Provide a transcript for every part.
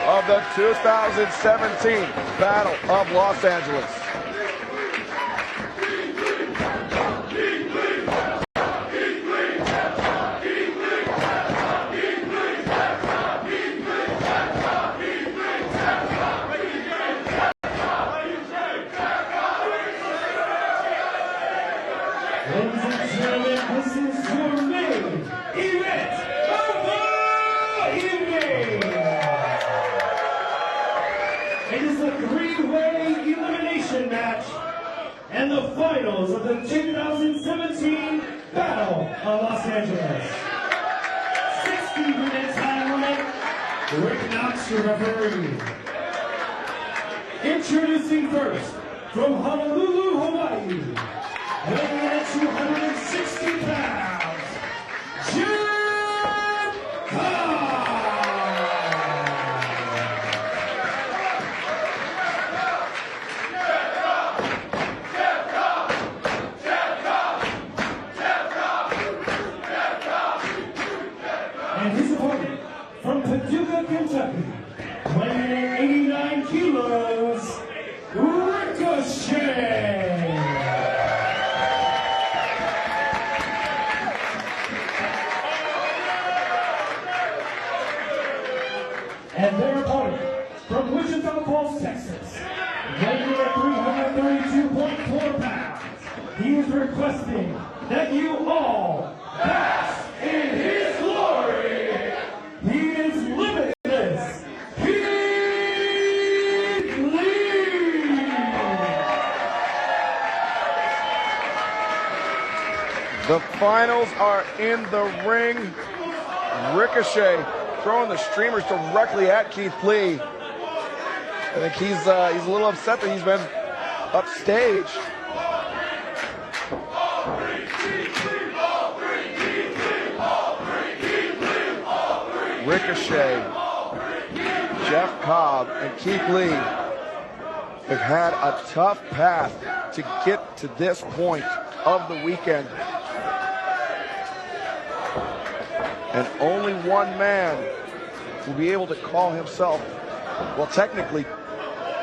of the 2017 Battle of Los Angeles. Ladies and gentlemen, this is your main event of the evening. It is a three-way elimination match and the finals of the 2017 Battle of Los Angeles. 60-minute time limit. Rick Knox, your referee. Introducing first, from Honolulu, Hawaii, weighing in at 260 pounds, Jeff Cobb. And his opponent, from Paducah, Kentucky, weighing in at 89 kilos, Ricochet. And their opponent, from Wichita Falls, Texas, weighing in at 332.4 pounds, he is requesting that you all bask in his glory. He is limitless. Keith Lee. The finals are in the ring. Ricochet throwing the streamers directly at Keith Lee. I think he's a little upset that he's been upstage. Ricochet, Jeff Cobb, and Keith Lee have had a tough path to get to this point of the weekend. And only one man will be able to call himself, well, technically,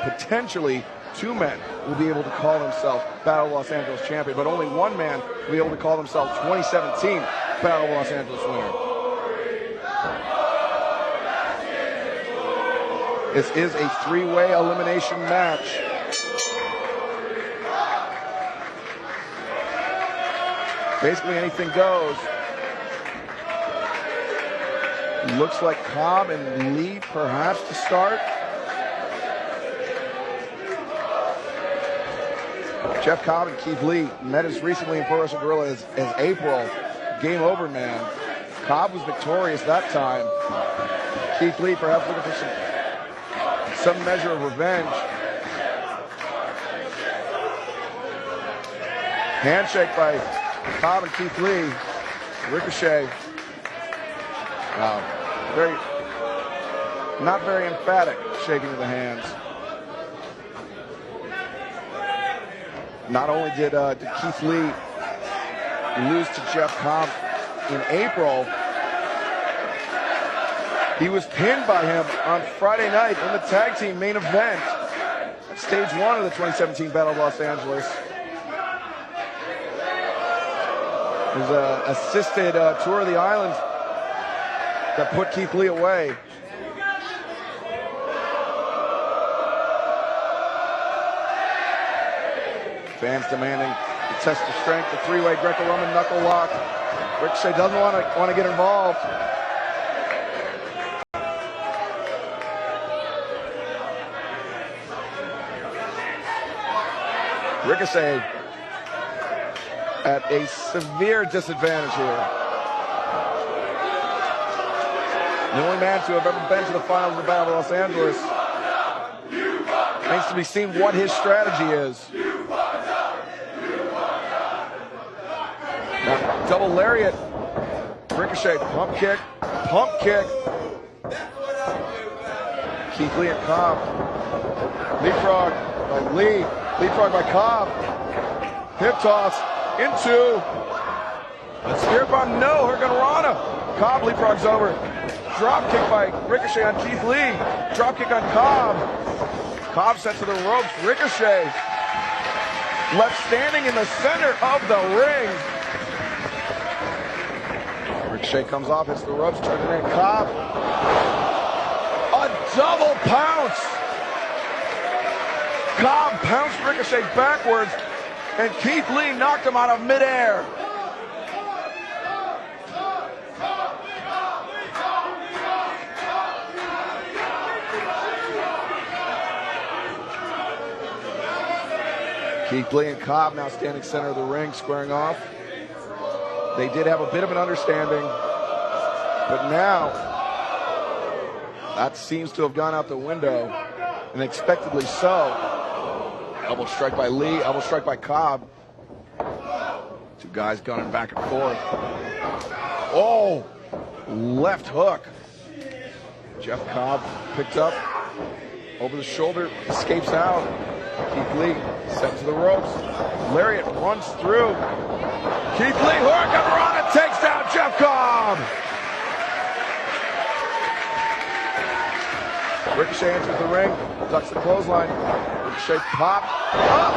potentially two men will be able to call himself Battle of Los Angeles champion, but only one man will be able to call himself 2017 Battle of Los Angeles winner. This is a three-way elimination match. Basically anything goes. Looks like Cobb and Lee perhaps to start. Jeff Cobb and Keith Lee met as recently in Pro Wrestling Guerrilla as April. Game over, man. Cobb was victorious that time. Keith Lee perhaps looking for some measure of revenge. Handshake by Cobb and Keith Lee. Ricochet. Not very emphatic shaking of the hands. Not only did Keith Lee lose to Jeff Cobb in April, he was pinned by him on Friday night in the tag team main event at stage 1 of the 2017 Battle of Los Angeles. It was an assisted tour of the island that put Keith Lee away. Fans demanding the test of strength, the three-way Greco-Roman knuckle lock. Ricochet doesn't want to get involved. Ricochet at a severe disadvantage here. The only man to have ever been to the finals of the Battle of Los Angeles. Remains to be seen what his strategy is. Now, double lariat. Ricochet, pump kick, pump kick. Keith Lee and Cobb. Leapfrog by Lee. Leapfrog by Cobb. Hip toss into a spear bomb. No, Hurricane Rana. Cobb leapfrogs over. drop kick by Ricochet on Keith Lee. Drop kick on Cobb. Cobb sent to the ropes. Ricochet left standing in the center of the ring. Ricochet comes off, hits the ropes, charging in. Cobb. A double pounce. Cobb pounced Ricochet backwards, and Keith Lee knocked him out of midair. Keith Lee and Cobb now standing center of the ring, squaring off. They did have a bit of an understanding, but now that seems to have gone out the window, and expectedly so. Elbow strike by Lee, elbow strike by Cobb. Two guys gunning back and forth. Oh, left hook. Jeff Cobb picked up over the shoulder, escapes out. Keith Lee sent to the ropes. Lariat runs through. Keith Lee, Hurricanrana takes down Jeff Cobb. Ricochet enters the ring, ducks the clothesline. Ricochet pop up.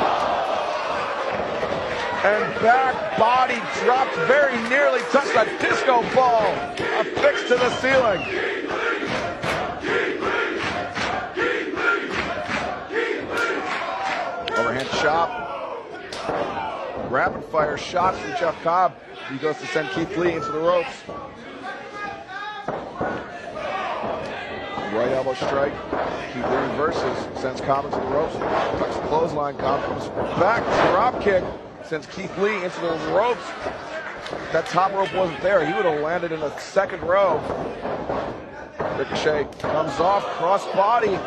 And back body dropped, very nearly touched a disco ball. Affixed to the ceiling. Overhand chop. Rapid fire shots from Jeff Cobb. He goes to send Keith Lee into the ropes. Right elbow strike. Keith Lee reverses, sends Cobb into the ropes. Tucks the clothesline. Cobb comes back. Drop kick. Sends Keith Lee into the ropes. If that top rope wasn't there, he would have landed in the second row. Ricochet comes off, cross body.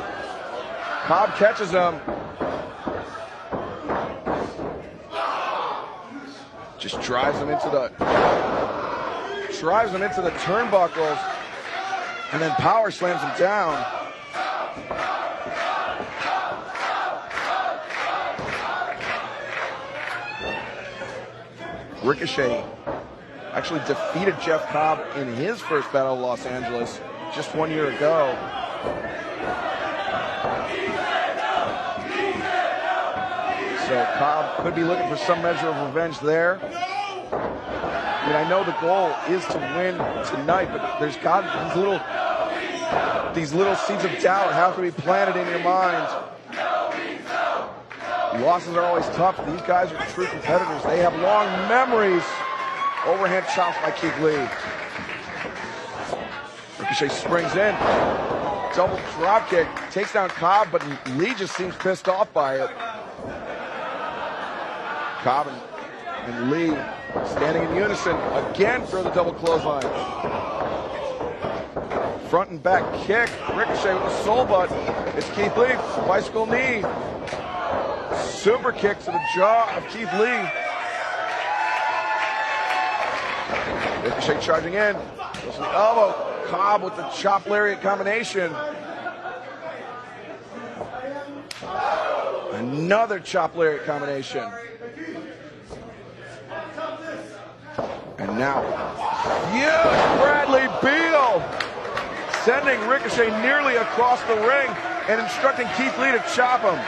Cobb catches him. Just drives him into the turnbuckles, and then power slams him down. Ricochet actually defeated Jeff Cobb in his first Battle of Los Angeles just 1 year ago. So Cobb could be looking for some measure of revenge there. I mean, I know the goal is to win tonight, but there's got these little seeds of doubt have to be planted in your mind. Losses are always tough. These guys are true competitors. They have long memories. Overhand chops by Keith Lee. Ricochet springs in. Double drop kick. Takes down Cobb, but Lee just seems pissed off by it. Cobb and Lee standing in unison again for the double clothesline. Front and back kick. Ricochet with a soul butt. It's Keith Lee. Bicycle knee. Super kick to the jaw of Keith Lee. Ricochet charging in. Goes to the elbow. Cobb with the chop lariat combination. Another chop lariat combination. And now, huge Bradley Beal sending Ricochet nearly across the ring and instructing Keith Lee to chop him.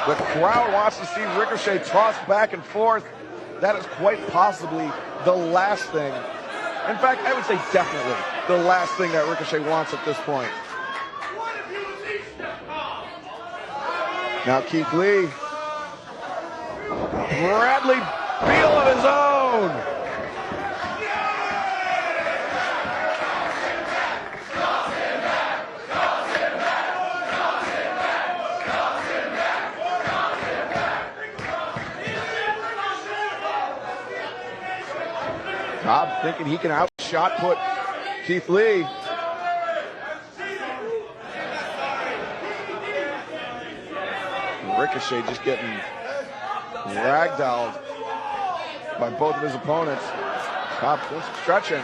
The crowd wants to see Ricochet tossed back and forth. That is quite possibly the last thing. In fact, I would say definitely the last thing that Ricochet wants at this point. Now Keith Lee. Bradley Beal of his own. Cobb thinking he can outshot put Keith Lee. Ricochet just getting ragdolled by both of his opponents. Cobb stretching.